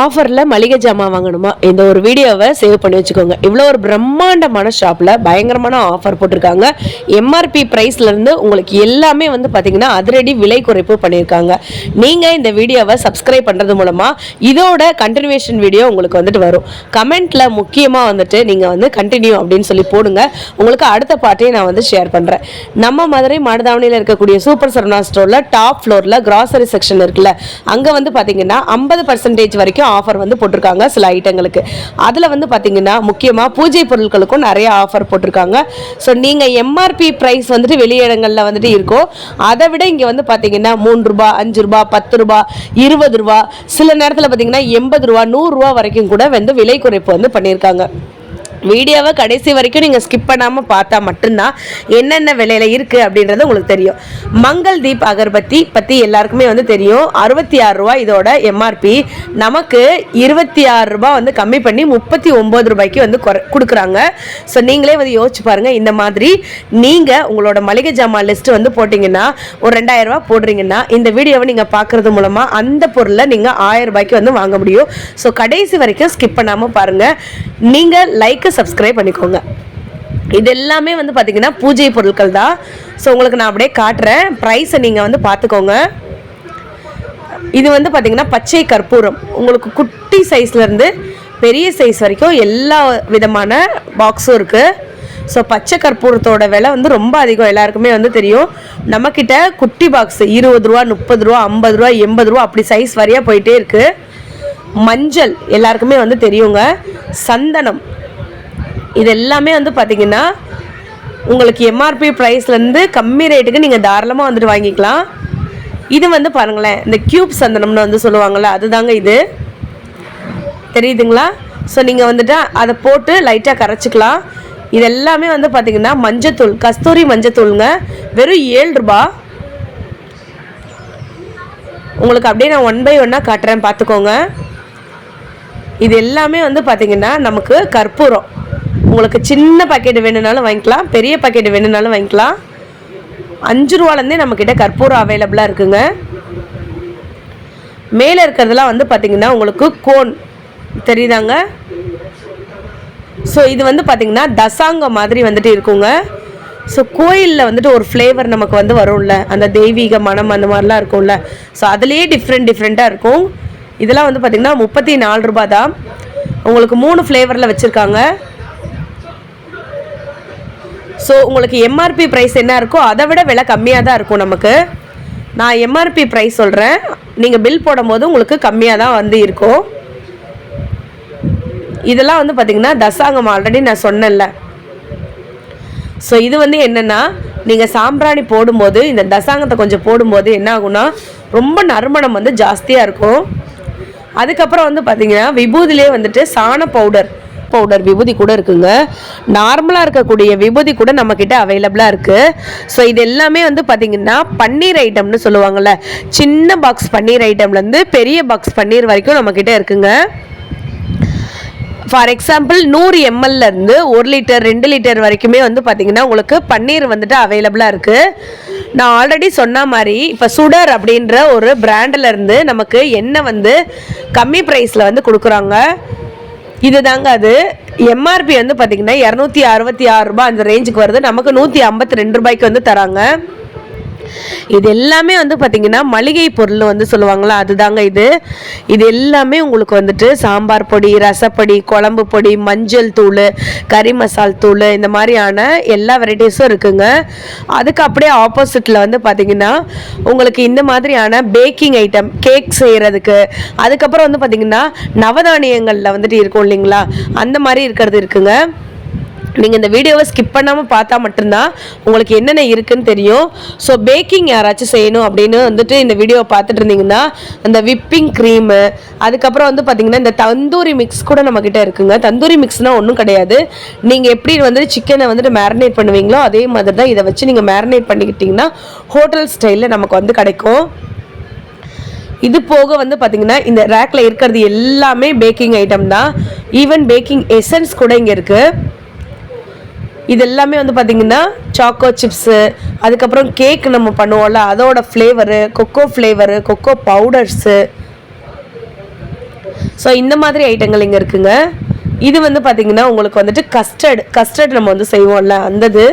ஆஃபரில் மளிகை ஜாமான் வாங்கணுமா, இந்த ஒரு வீடியோவை சேவ் பண்ணி வச்சுக்கோங்க. இவ்வளோ ஒரு பிரம்மாண்டமான ஷாப்பில் பயங்கரமான ஆஃபர் போட்டிருக்காங்க. எம்ஆர்பி ப்ரைஸ்லேருந்து உங்களுக்கு எல்லாமே வந்து பார்த்தீங்கன்னா அதிரடி விலை குறைப்பு பண்ணியிருக்காங்க. நீங்கள் இந்த வீடியோவை சப்ஸ்கிரைப் பண்ணுறது மூலமாக இதோட கண்டினியூவேஷன் வீடியோ உங்களுக்கு வந்துட்டு வரும். கமெண்ட்டில் முக்கியமாக வந்துட்டு நீங்கள் வந்து கண்டினியூ அப்படின்னு சொல்லி போடுங்க. உங்களுக்கு அடுத்த பார்ட்டையும் நான் வந்து ஷேர் பண்ணுறேன். நம்ம மதுரை மாடுதாவணியில் இருக்கக்கூடிய சூப்பர் சரவணா ஸ்டோரில் டாப் ஃப்ளோரில் கிராசரி செக்ஷன் இருக்குல்ல, அங்கே வந்து பார்த்தீங்கன்னா 50% வரைக்கும் ஆஃபர் வந்து போட்டிருக்காங்க சில ஐட்டங்களுக்கு. அதில் வந்து பார்த்தீங்கன்னா முக்கியமாக பூஜை பொருட்களுக்கும் நிறைய ஆஃபர் போட்டிருக்காங்க. ஸோ நீங்கள் எம்ஆர்பி ப்ரைஸ் வந்துட்டு வெளியிடங்களில் வந்துட்டு இருக்கும், அதை விட இங்கே வந்து பார்த்தீங்கன்னா 3 ரூபா, 5 ரூபா, 10 ரூபா, 20 ரூபா, சில நேரத்தில் பார்த்தீங்கன்னா 80 ரூபா, 100 ரூபா வரைக்கும் கூட வந்து விலை குறைப்பு வந்து பண்ணியிருக்காங்க. வீடியோவை கடைசி வரைக்கும் நீங்கள் ஸ்கிப் பண்ணாமல் பார்த்தா மட்டும்தான் என்னென்ன விலையில் இருக்குது அப்படின்றது உங்களுக்கு தெரியும். மங்கள் தீப் அகர்பத்தி பற்றி எல்லாருக்குமே வந்து தெரியும். 66 ரூபா இதோட எம்ஆர்பி. நமக்கு 26 ரூபா வந்து கம்மி பண்ணி 39 ரூபாய்க்கு வந்து கொடுக்குறாங்க. ஸோ நீங்களே வந்து யோசிச்சு பாருங்கள். இந்த மாதிரி நீங்கள் உங்களோட மளிகை ஜாமான் லிஸ்ட்டு வந்து போட்டிங்கன்னா ஒரு 2000 ரூபா போடுறீங்கன்னா இந்த வீடியோவை நீங்கள் பார்க்குறது மூலமாக அந்த பொருளை நீங்கள் 1000 ரூபாய்க்கு வந்து வாங்க முடியும். ஸோ கடைசி வரைக்கும் ஸ்கிப் பண்ணாமல் பாருங்கள். நீங்கள் லைக் சப்ஸ்கிரைப் பண்ணிக்கோங்க. இது எல்லாமே வந்து பார்த்தீங்கன்னா பூஜை பொருட்கள் தான். ஸோ உங்களுக்கு நான் அப்படியே காட்டுறேன். ப்ரைஸை நீங்கள் வந்து பார்த்துக்கோங்க. இது வந்து பார்த்தீங்கன்னா பச்சை கற்பூரம். உங்களுக்கு குட்டி சைஸ்லேருந்து பெரிய சைஸ் வரைக்கும் எல்லா விதமான பாக்ஸும் இருக்குது. ஸோ பச்சை கற்பூரத்தோட விலை வந்து ரொம்ப அதிகம், எல்லாருக்குமே வந்து தெரியும். நம்மக்கிட்ட குட்டி பாக்ஸ் 20 ரூபா, 30 ரூபா, 50 ரூபா, 80 ரூபா அப்படி சைஸ் வரையாக போயிட்டே இருக்குது. மஞ்சள் எல்லாருக்குமே வந்து தெரியுங்க. சந்தனம் இது எல்லாமே வந்து பார்த்தீங்கன்னா உங்களுக்கு எம்ஆர்பி ப்ரைஸ்லேருந்து கம்மி ரேட்டுக்கு நீங்கள் தாராளமாக வந்துட்டு வாங்கிக்கலாம். இது வந்து பாருங்களேன், இந்த க்யூப் சந்தனம்னு வந்து சொல்லுவாங்கள்ல, அதுதாங்க இது. தெரியுதுங்களா? ஸோ நீங்கள் வந்துட்டு அதை போட்டு லைட்டாக கரைச்சிக்கலாம். இது எல்லாமே வந்து பார்த்தீங்கன்னா மஞ்சத்தூள், கஸ்தூரி மஞ்சத்தூளுங்க. வெறும் 7 ரூபா. உங்களுக்கு அப்படியே நான் 1 by 1 காட்டுறேன், பார்த்துக்கோங்க. இது எல்லாமே வந்து பார்த்தீங்கன்னா நமக்கு கற்பூரம். உங்களுக்கு சின்ன பாக்கெட் வேணுனாலும் வாங்கிக்கலாம், பெரிய பாக்கெட் வேணுனாலும் வாங்கிக்கலாம். 5 ரூபாலேருந்தே நம்மக்கிட்ட கற்பூரம் அவைலபிளாக இருக்குங்க. மேலே இருக்கிறதுலாம் வந்து பார்த்தீங்கன்னா உங்களுக்கு கோன் தெரியுதாங்க. ஸோ இது வந்து பார்த்தீங்கன்னா தசாங்கம் மாதிரி வந்துட்டு இருக்குங்க. ஸோ கோயிலில் வந்துட்டு ஒரு ஃப்ளேவர் நமக்கு வந்து வரும்ல, அந்த தெய்வீக மனம் அந்த மாதிரிலாம் இருக்கும்ல. ஸோ அதுலேயே டிஃப்ரெண்ட்டாக இருக்கும். இதெல்லாம் வந்து பார்த்திங்கன்னா 34 ரூபா தான். உங்களுக்கு 3 ஃப்ளேவரில் வச்சுருக்காங்க. ஸோ உங்களுக்கு எம்ஆர்பி ப்ரைஸ் என்ன இருக்கோ அதை விட விலை கம்மியாக தான் இருக்கும் நமக்கு. நான் எம்ஆர்பி ப்ரைஸ் சொல்கிறேன், நீங்கள் பில் போடும்போது உங்களுக்கு கம்மியாக தான் வந்து இருக்கும். இதெல்லாம் வந்து பார்த்திங்கன்னா தசாங்கம், ஆல்ரெடி நான் சொன்னேன்ல. ஸோ இது வந்து என்னென்னா, நீங்கள் சாம்பிராணி போடும்போது இந்த தசாங்கத்தை கொஞ்சம் போடும்போது என்ன ஆகும்னா ரொம்ப நறுமணம் வந்து ஜாஸ்தியாக இருக்கும். அதுக்கப்புறம் வந்து பார்த்திங்கன்னா விபூதிலே வந்துட்டு சாண பவுடர் விபூதி கூட இருக்குங்க. நார்மலாக இருக்கக்கூடிய விபூதி கூட நம்மக்கிட்ட அவைலபிளாக இருக்குது. ஸோ இது எல்லாமே வந்து பார்த்திங்கன்னா பன்னீர் ஐட்டம்னு சொல்லுவாங்கள்ல, சின்ன பாக்ஸ் பன்னீர் ஐட்டம்லேருந்து பெரிய பாக்ஸ் பன்னீர் வரைக்கும் நம்மக்கிட்ட இருக்குங்க. ஃபார் எக்ஸாம்பிள் 100 ml-லேருந்து 1 லிட்டர் 2 லிட்டர் வரைக்குமே வந்து பார்த்திங்கன்னா உங்களுக்கு பன்னீர் வந்துட்டு அவைலபிளாக இருக்குது. நான் ஆல்ரெடி சொன்ன மாதிரி இப்போ சுடர் அப்படின்ற ஒரு பிராண்டிலேருந்து நமக்கு எண்ணெய் வந்து கம்மி ப்ரைஸில் வந்து கொடுக்குறாங்க. இது தாங்க அது. எம்ஆர்பி வந்து பார்த்திங்கன்னா 266 ரூபா அந்த ரேஞ்சுக்கு வருது. நமக்கு 152 ரூபாய்க்கு வந்து தராங்க. இது எல்லாமே வந்து பார்த்திங்கன்னா மளிகை பொருள் வந்து சொல்லுவாங்களா, அதுதாங்க இது. இது எல்லாமே உங்களுக்கு வந்துட்டு சாம்பார் பொடி, ரசப்பொடி, குழம்பு பொடி, மஞ்சள் தூள், கறி மசால் தூள், இந்த மாதிரியான எல்லா வெரைட்டிஸும் இருக்குங்க. அதுக்கு அப்படியே ஆப்போசிட்டில் வந்து பார்த்திங்கன்னா உங்களுக்கு இந்த மாதிரியான பேக்கிங் ஐட்டம், கேக் செய்கிறதுக்கு, அதுக்கப்புறம் வந்து பார்த்திங்கன்னா நவதானியங்களில் வந்துட்டு இருக்கும் இல்லைங்களா, அந்த மாதிரி இருக்கிறது இருக்குங்க. நீங்கள் இந்த வீடியோவை ஸ்கிப் பண்ணாமல் பார்த்தா மட்டும்தான் உங்களுக்கு என்னென்ன இருக்குதுன்னு தெரியும். ஸோ பேக்கிங் யாராச்சும் செய்யணும் அப்படின்னு வந்துட்டு இந்த வீடியோவை பார்த்துட்டு இருந்தீங்கன்னா அந்த விப்பிங் க்ரீமு, அதுக்கப்புறம் வந்து பார்த்திங்கன்னா இந்த தந்தூரி மிக்ஸ் கூட நம்மக்கிட்ட இருக்குங்க. தந்தூரி மிக்ஸ்னால் ஒன்றும் கிடையாது, நீங்கள் எப்படி வந்துட்டு சிக்கனை வந்துட்டு மேரினேட் பண்ணுவீங்களோ அதே மாதிரி தான் இதை வச்சு நீங்கள் மேரினேட் பண்ணிக்கிட்டிங்கன்னா ஹோட்டல் ஸ்டைலில் நமக்கு வந்து கிடைக்கும். இது போக வந்து பார்த்திங்கன்னா இந்த ரேக்கில் இருக்கிறது எல்லாமே பேக்கிங் ஐட்டம் தான். ஈவன் பேக்கிங் எசன்ஸ் கூட இங்கே இருக்குது. இது எல்லாமே வந்து பார்த்திங்கன்னா சாக்கோ சிப்ஸு, அதுக்கப்புறம் கேக் நம்ம பண்ணுவோம்ல அதோட flavour, cocoa flavour, cocoa powders, so இந்த மாதிரி ஐட்டங்கள் இங்கே இருக்குங்க. இது வந்து பார்த்திங்கன்னா உங்களுக்கு வந்துட்டு கஸ்டர்ட் நம்ம வந்து செய்வோம்ல அந்தது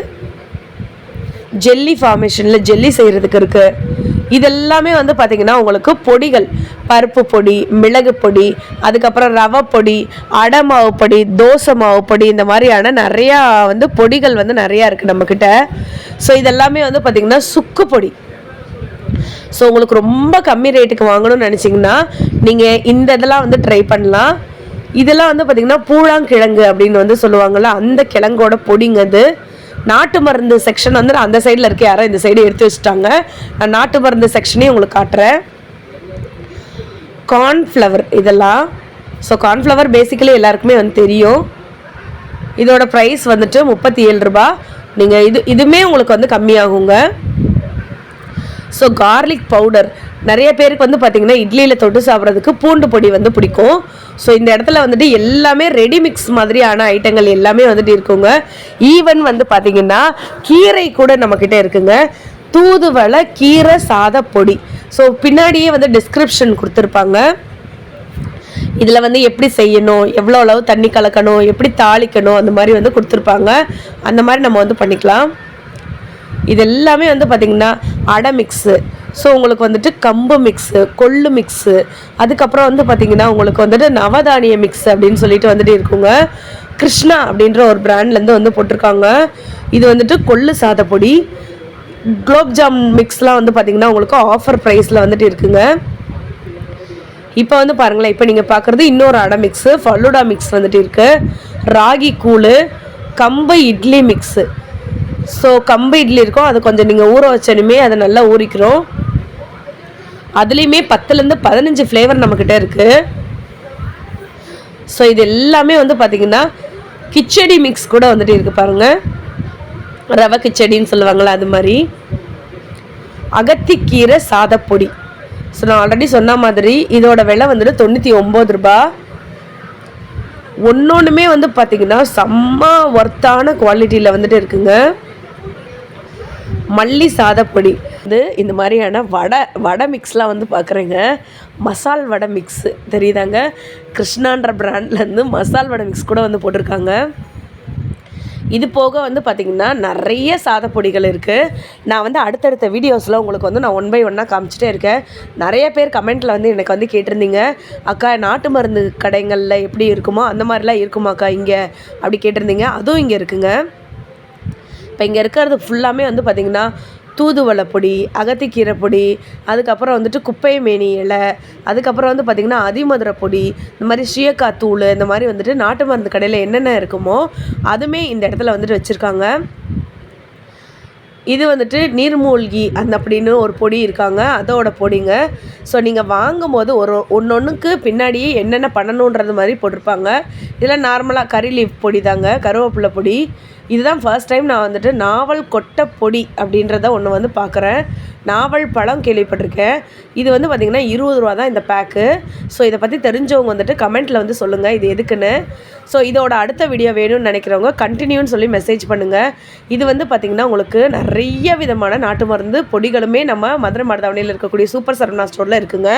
ஜெல்லி ஃபார்மேஷனில் ஜெல்லி செய்கிறதுக்கு இருக்குது. இதெல்லாமே வந்து பார்த்திங்கன்னா உங்களுக்கு பொடிகள், பருப்பு பொடி, மிளகு பொடி, அதுக்கப்புறம் ரவை பொடி, அடை மாவு பொடி, தோசை மாவு பொடி, இந்த மாதிரியான நிறையா வந்து பொடிகள் வந்து நிறையா இருக்குது நம்மக்கிட்ட. ஸோ இதெல்லாமே வந்து பார்த்திங்கன்னா சுக்கு பொடி. ஸோ உங்களுக்கு ரொம்ப கம்மி ரேட்டுக்கு வாங்கணும்னு நினச்சிங்கன்னா நீங்கள் இந்த இதெல்லாம் வந்து ட்ரை பண்ணலாம். இதெல்லாம் வந்து பார்த்திங்கன்னா பூழாங்கிழங்கு அப்படின்னு வந்து சொல்லுவாங்கள்ல, அந்த கிழங்கோட பொடிங்க. அது நாட்டு மருந்து செக்ஷன் வந்து அந்த சைடில் இருக்க, யாரோ இந்த சைடு எடுத்து வச்சுட்டாங்க. நான் நாட்டு மருந்து செக்ஷனே உங்களுக்கு காட்டுறேன். கார்ன்ஃப்ளவர் இதெல்லாம். ஸோ கார்ன்ஃப்ளவர் பேசிக்கலி எல்லாருக்குமே வந்து தெரியும். இதோட ப்ரைஸ் வந்துட்டு 37 ரூபா. நீங்கள் இதுவுமே உங்களுக்கு வந்து கம்மியாகுங்க. ஸோ கார்லிக் பவுடர் நிறைய பேருக்கு வந்து பார்த்திங்கன்னா இட்லியில் தொட்டு சாப்பிட்றதுக்கு பூண்டு பொடி வந்து பிடிக்கும். ஸோ இந்த இடத்துல வந்துட்டு எல்லாமே ரெடி மிக்ஸ் மாதிரியான ஐட்டங்கள் எல்லாமே வந்துட்டு இருக்குங்க. ஈவன் வந்து பார்த்திங்கன்னா கீரை கூட நம்மக்கிட்ட இருக்குங்க. தூதுவளை கீரை சாத பொடி. ஸோ பின்னாடியே வந்து டிஸ்கிரிப்ஷன் கொடுத்துருப்பாங்க. இதில் வந்து எப்படி செய்யணும், எவ்வளோ அளவு தண்ணி கலக்கணும், எப்படி தாளிக்கணும், அந்த மாதிரி வந்து கொடுத்துருப்பாங்க. அந்த மாதிரி நம்ம வந்து பண்ணிக்கலாம். இது எல்லாமே வந்து பார்த்திங்கன்னா அடை மிக்ஸு. ஸோ உங்களுக்கு வந்துட்டு கம்பு மிக்ஸு, கொள்ளு மிக்ஸு, அதுக்கப்புறம் வந்து பார்த்திங்கன்னா உங்களுக்கு வந்துட்டு நவதானிய மிக்ஸ் அப்படின்னு சொல்லிட்டு வந்துட்டு இருக்குங்க. கிருஷ்ணா அப்படின்ற ஒரு பிராண்ட்லேருந்து வந்து போட்டிருக்காங்க. இது வந்துட்டு கொள்ளு சாதப்பொடி. குலோப்ஜாம் மிக்ஸ்லாம் வந்து பார்த்திங்கன்னா உங்களுக்கு ஆஃபர் ப்ரைஸில் வந்துட்டு இருக்குங்க. இப்போ வந்து பாருங்களேன், இப்போ நீங்கள் பார்க்குறது இன்னொரு அடை மிக்ஸு, ஃபலூடா மிக்ஸ் வந்துட்டு இருக்குது. ராகி கூழ், கம்பு இட்லி மிக்ஸு. ஸோ கம்பு இட்லி இருக்கும், அது கொஞ்சம் நீங்கள் ஊற வச்சனுமே அதை நல்லா ஊறிக்கிறோம். அதுலேயுமே 10லேருந்து 15 ஃப்ளேவர் நம்மக்கிட்ட இருக்குது. ஸோ இது எல்லாமே வந்து பார்த்திங்கன்னா கிச்சடி மிக்ஸ் கூட வந்துட்டு இருக்குது பாருங்கள். ரவை கிச்சடின்னு சொல்லுவாங்களா அது மாதிரி. அகத்திக்கீரை சாதப்பொடி. ஸோ நான் ஆல்ரெடி சொன்ன மாதிரி இதோட விலை வந்துட்டு 99 ரூபா. ஒன்னொன்றுமே வந்து பார்த்திங்கன்னா செம்ம ஒர்த்தான குவாலிட்டியில் வந்துட்டு இருக்குங்க. மல்லி சாதப்பொடி. இந்த மாதிரியான வடை மிக்ஸ்லாம் வந்து பார்க்குறேங்க. மசால் வடை மிக்ஸு தெரியுதாங்க. கிருஷ்ணான்ற பிராண்ட்லேருந்து மசால் வடை மிக்ஸ் கூட வந்து போட்டிருக்காங்க. இது போக வந்து பார்த்திங்கன்னா நிறைய சாதப்பொடிகள் இருக்குது. நான் வந்து அடுத்தடுத்த வீடியோஸில் உங்களுக்கு வந்து நான் 1 by 1 காமிச்சிட்டே இருக்கேன். நிறைய பேர் கமெண்ட்டில் வந்து எனக்கு வந்து கேட்டிருந்தீங்க, அக்கா நாட்டு மருந்து கடைகளில் எப்படி இருக்குமோ அந்த மாதிரிலாம் இருக்குமாக்கா இங்கே அப்படி கேட்டிருந்தீங்க. அதுவும் இங்கே இருக்குங்க. இப்போ இங்கே இருக்கிறது ஃபுல்லாமே வந்து பார்த்திங்கன்னா தூதுவளை பொடி, அகத்திக்கீரை பொடி, அதுக்கப்புறம் வந்துட்டு குப்பை மேனி இலை, அதுக்கப்புறம் வந்து பார்த்திங்கன்னா அதிமதுரை பொடி, இந்த மாதிரி சீயக்காய் தூள், இந்த மாதிரி வந்துட்டு நாட்டு மருந்து கடையில் என்னென்ன இருக்குமோ அதுவுமே இந்த இடத்துல வந்துட்டு வச்சுருக்காங்க. இது வந்துட்டு நீர்மூழ்கி அப்படின்னு ஒரு பொடி இருக்காங்க, அதோட பொடிங்க. ஸோ நீங்கள் வாங்கும் போது ஒன்றுக்கு பின்னாடியே என்னென்ன பண்ணணுன்றது மாதிரி போட்டிருப்பாங்க. இதெல்லாம் நார்மலாக கறி லீஃப் பொடி தாங்க, கருவேப்பிலை பொடி. இதுதான் ஃபர்ஸ்ட் டைம் நான் வந்துட்டு நாவல் கொட்டை பொடி அப்படின்றத ஒன்று வந்து பார்க்குறேன். நாவல் பழம் கேள்விப்பட்டிருக்கேன். இது வந்து பார்த்திங்கன்னா 20 ரூபா தான் இந்த பேக்கு. ஸோ இதை பற்றி தெரிஞ்சவங்க வந்துட்டு கமெண்ட்டில் வந்து சொல்லுங்கள் இது எதுக்குன்னு. ஸோ இதோட அடுத்த வீடியோ வேணும்னு நினைக்கிறவங்க கண்டினியூன்னு சொல்லி மெசேஜ் பண்ணுங்கள். இது வந்து பார்த்திங்கன்னா உங்களுக்கு நிறைய விதமான நாட்டு மருந்து பொடிகளுமே நம்ம மதுரை மாடுதாவணியில் இருக்கக்கூடிய சூப்பர் சரவணா ஸ்டோரில் இருக்குங்க.